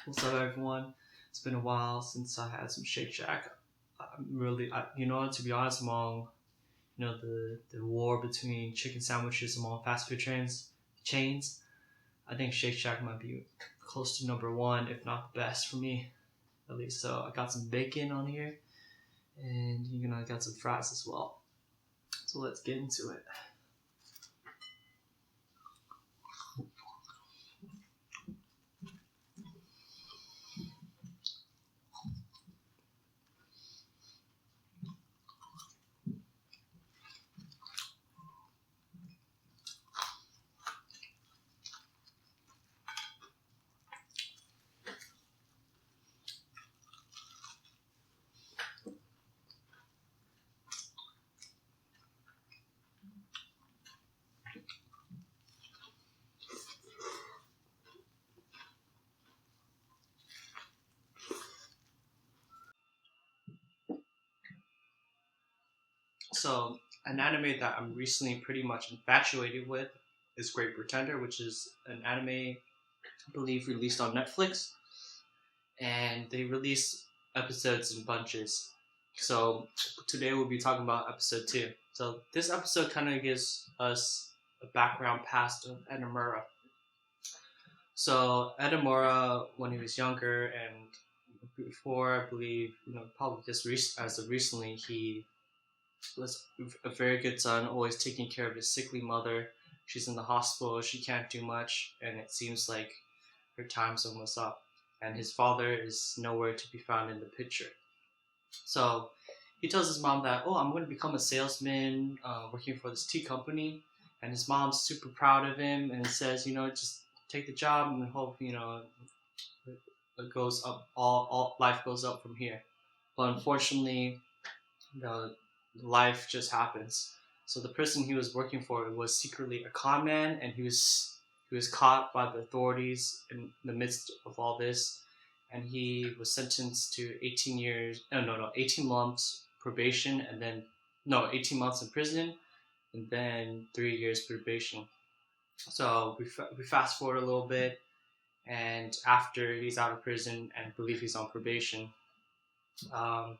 What's up, everyone? It's been a while since I had some Shake Shack. To be honest, among the war between chicken sandwiches among fast food chains, I think Shake Shack might be close to number one, if not the best for me, at least. So I got some bacon on here, and I got some fries as well. So let's get into it. So an anime that I'm recently pretty much infatuated with is Great Pretender, which is an anime I believe released on Netflix, and they release episodes in bunches. So today we'll be talking about episode two. So this episode kind of gives us a background past of Edamura. So Edamura, when he was younger and before, I believe, probably just as of recently, he was a very good son, always taking care of his sickly mother. She's in the hospital, she can't do much, and it seems like her time's almost up. And his father is nowhere to be found in the picture. So he tells his mom that, oh, I'm going to become a salesman working for this tea company. And his mom's super proud of him and says, just take the job and hope, it goes up, all life goes up from here. But unfortunately, life just happens. So the person he was working for was secretly a con man, and he was caught by the authorities in the midst of all this, and he was sentenced to 18 years. No, 18 months probation, and then 18 months in prison, and then 3 years probation. So we fast forward a little bit, and after he's out of prison and I believe he's on probation, um,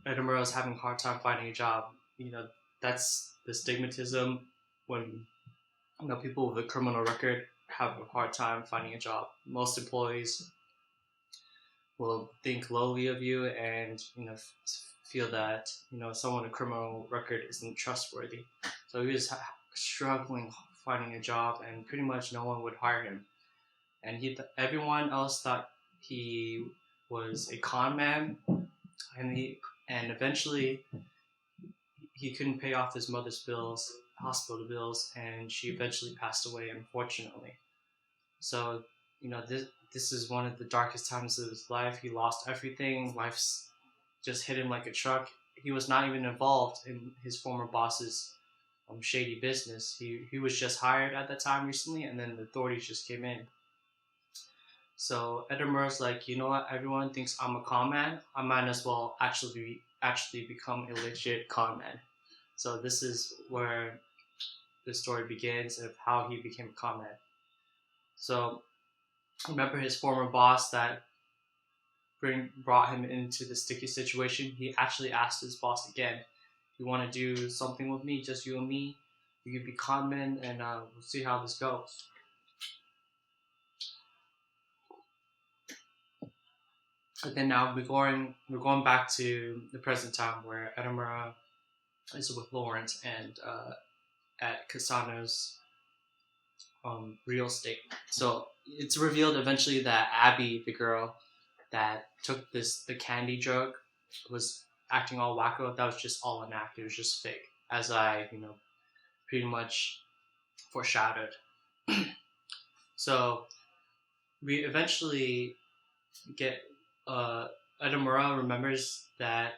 Edamura is having a hard time finding a job. That's the stigmatism when people with a criminal record have a hard time finding a job. Most employees will think lowly of you and feel that someone with a criminal record isn't trustworthy. So he was struggling finding a job, and pretty much no one would hire him. And everyone else thought he was a con man, and eventually he couldn't pay off his mother's bills, hospital bills, and she eventually passed away, unfortunately. So, this is one of the darkest times of his life. He lost everything. Life's just hit him like a truck. He was not even involved in his former boss's shady business. He was just hired at that time recently, and then the authorities just came in. So Edamura's like, you know what? Everyone thinks I'm a con man. I might as well actually become a legit con man. So this is where the story begins of how he became a con man. So remember his former boss that brought him into the sticky situation. He actually asked his boss again, "You want to do something with me, just you and me? You could be con men, and we'll see how this goes." And then now we're going back to the present time where Edamura is with Lawrence and at Cassano's real estate. So it's revealed eventually that Abby, the girl that took the candy drug, was acting all wacko. That was just all an act. It was just fake, as I pretty much foreshadowed. So we eventually get Edamura remembers that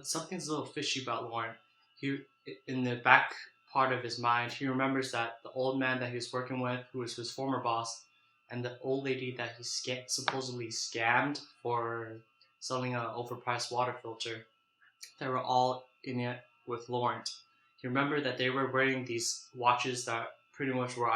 something's a little fishy about Lauren. He in the back part of his mind, he remembers that the old man that he was working with, who was his former boss, and the old lady that he supposedly scammed for selling an overpriced water filter, they were all in it with Laurent. He remembered that they were wearing these watches that pretty much were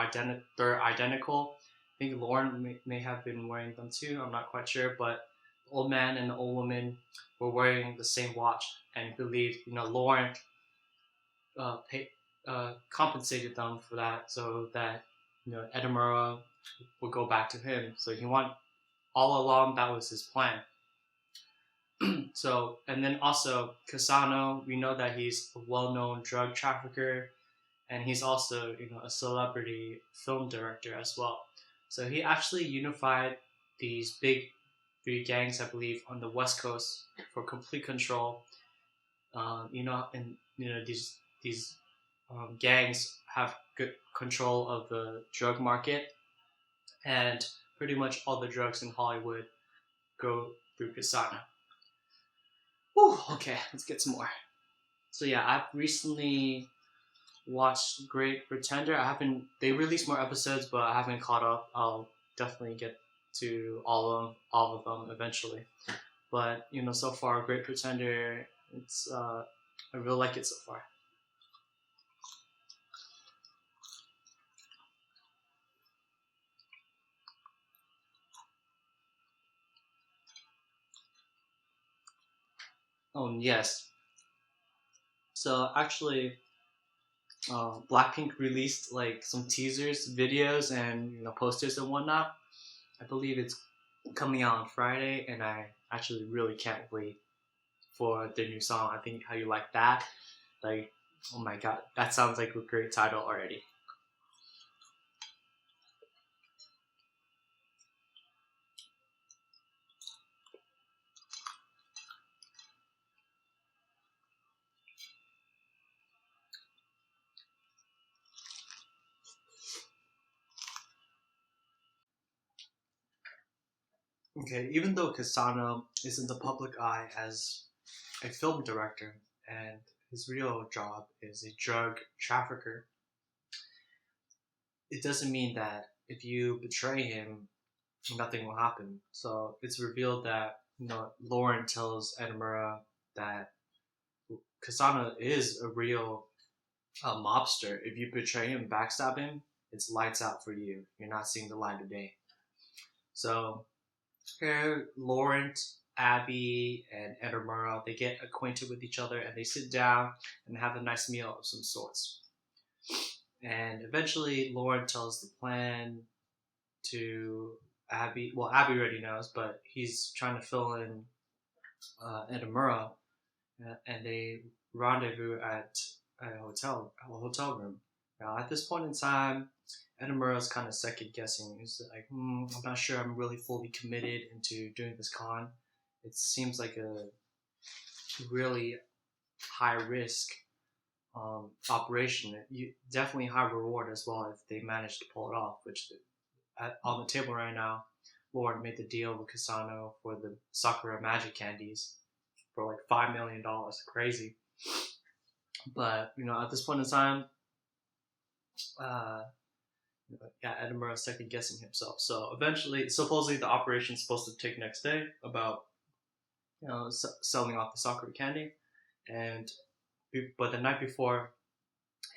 they're identical, think Lauren may have been wearing them too. I'm not quite sure, but the old man and the old woman were wearing the same watch, and believed Lauren pay, compensated them for that, so that Edamura would go back to him. So he want all along that was his plan. So, and then also Casano, we know that he's a well-known drug trafficker, and he's also a celebrity film director as well. So he actually unified these big three gangs, I believe, on the West Coast for complete control. And these gangs have good control of the drug market, and pretty much all the drugs in Hollywood go through Casano. Whew, okay, let's get some more. So yeah, I've recently watched Great Pretender. I haven't. They released more episodes, but I haven't caught up. I'll definitely get to all of them eventually. But so far, Great Pretender. It's I really like it so far. Oh yes. So actually, Blackpink released like some teasers, videos, and posters and whatnot. I believe it's coming out on Friday, and I actually really can't wait for their new song. I think How You Like That. Like, oh my god, that sounds like a great title already. Okay, even though Kasano is in the public eye as a film director and his real job is a drug trafficker, it doesn't mean that if you betray him, nothing will happen. So it's revealed that Lauren tells Edamura that Kasano is a real mobster. If you betray him, backstab him, it's lights out for you. You're not seeing the light of day. So here, Laurent, Abby, and Edamura, they get acquainted with each other and they sit down and have a nice meal of some sorts. And eventually, Lauren tells the plan to Abby. Well, Abby already knows, but he's trying to fill in Edamura, and they rendezvous at a hotel room. Now, at this point in time, Edinburgh is kind of second guessing. He's like, I'm not sure I'm really fully committed into doing this con. It seems like a really high risk operation. You definitely high reward as well if they manage to pull it off. Which on the table right now, Lord made the deal with Casano for the Sakura Magic Candies for like $5 million. Crazy. But at this point in time, uh, yeah, Edinburgh second guessing himself. So eventually, supposedly the operation is supposed to take next day about selling off the Sakura candy, and but the night before,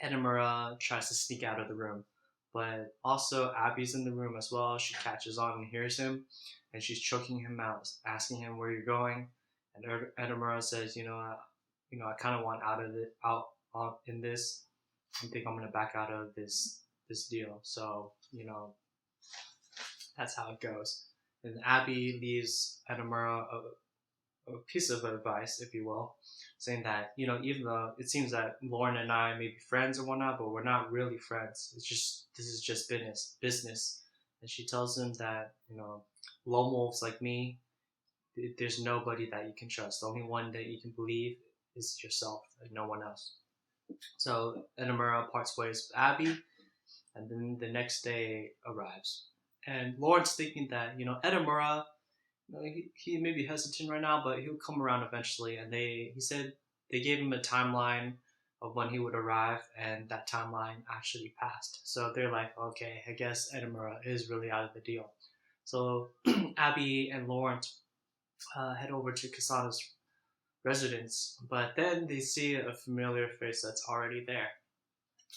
Edinburgh tries to sneak out of the room, but also Abby's in the room as well. She catches on and hears him, and she's choking him out, asking him where you're going, and Edinburgh says, I kind of want out of it, out in this. I think I'm gonna back out of this deal. So that's how it goes. And Abby leaves Edamura a piece of advice, if you will, saying that even though it seems that Lauren and I may be friends or whatnot, but we're not really friends. This is just business. And she tells him that lone wolves like me, there's nobody that you can trust. The only one that you can believe is yourself and no one else. So Edamura parts ways with Abby, and then the next day arrives. And Lauren's thinking that, Edamura, he may be hesitant right now, but he'll come around eventually. And he said they gave him a timeline of when he would arrive, and that timeline actually passed. So they're like, okay, I guess Edamura is really out of the deal. So Abby and Lawrence head over to Kasana's residence, but then they see a familiar face that's already there.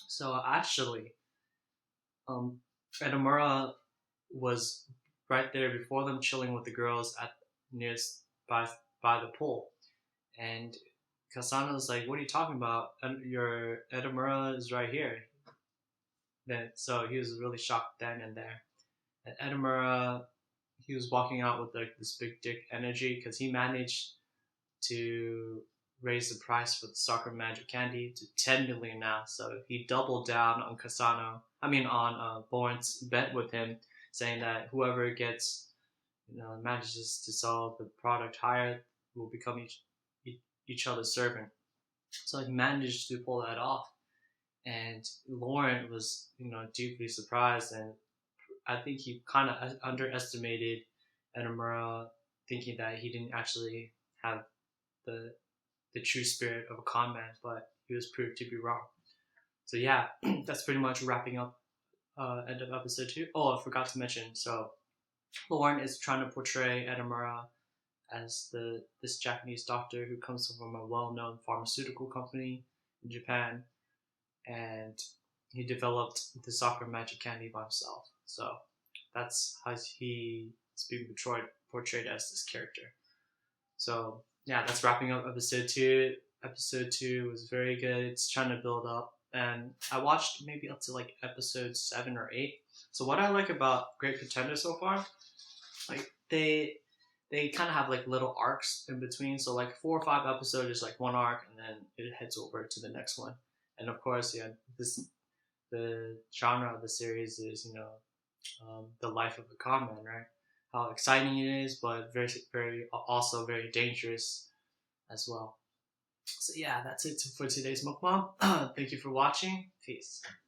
So actually, Edamura was right there before them, chilling with the girls at near by by the pool. And Kasano's like, "What are you talking about? Your Edamura is right here." Then so he was really shocked then and there. And Edamura, he was walking out with like this big dick energy because he managed to raise the price for the soccer magic candy to 10 million now. So he doubled down on Kasano. I mean on Bourne's bet with him, saying that whoever gets, manages to sell the product higher will become each other's servant. So he managed to pull that off, and Lauren was, deeply surprised, and I think he kind of underestimated Edamura, thinking that he didn't actually have the the true spirit of a con man, but he was proved to be wrong. So yeah, that's pretty much wrapping up end of episode 2. Oh, I forgot to mention. So Lauren is trying to portray Edamura as this Japanese doctor who comes from a well-known pharmaceutical company in Japan, and he developed the soccer magic candy by himself. So that's how he's being portrayed as this character. So yeah, that's wrapping up episode 2. Episode 2 was very good. It's trying to build up, and I watched maybe up to like episode 7 or 8. So what I like about Great Pretender so far, like they kind of have like little arcs in between. So like 4 or 5 episodes is like one arc, and then it heads over to the next one. And of course, yeah, the genre of the series is the life of a con man, right? How exciting it is, but very very also very dangerous as well. So yeah, that's it for today's mukbang. Thank you for watching. Peace.